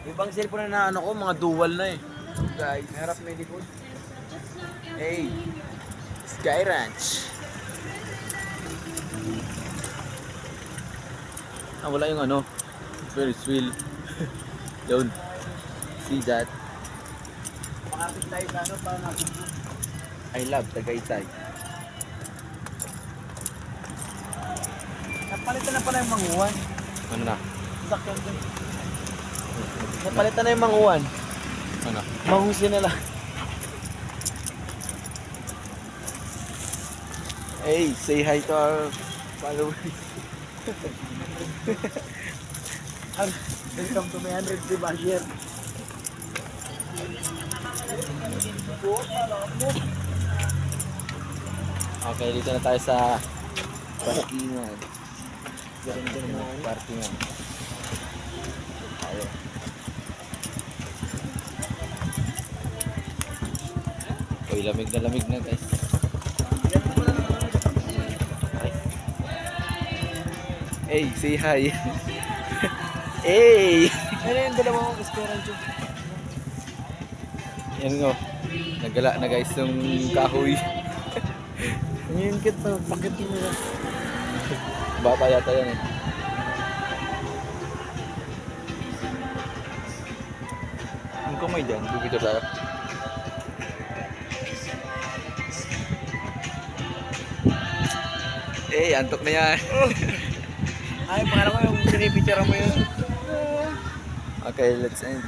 Ibang cellphone na ano ko, mga dual na eh. Guys, harap may likod. Hey, Sky Ranch. Ah, wala yung ano, Ferris wheel. Yun. See that? Makapit tayo sa ano para natin. I love Tagaytay. Napalitan na pala yung manguwan. Ano na? Sakyan din. Napalitan na yung manguwan. Ano? Mangusin na lang. Hey, say hi to our followers. Welcome to my 100 basher. Okay, dito na tayo sa parkingan. Ganda ng parkingan. Tayo. Uy, lamig na guys. Hey, say hi. Hey! Ano yung dalawang restaurant yun? Yan nga. Nagala na guys yung kahoy. Ngayon kit pa, pakit mo yan. Bata yata yan eh. Ang kamay dyan, bubito tayo. Eh, antok na yan. Ay, parang ko yung pinipicture mo yun. Okay, let's end.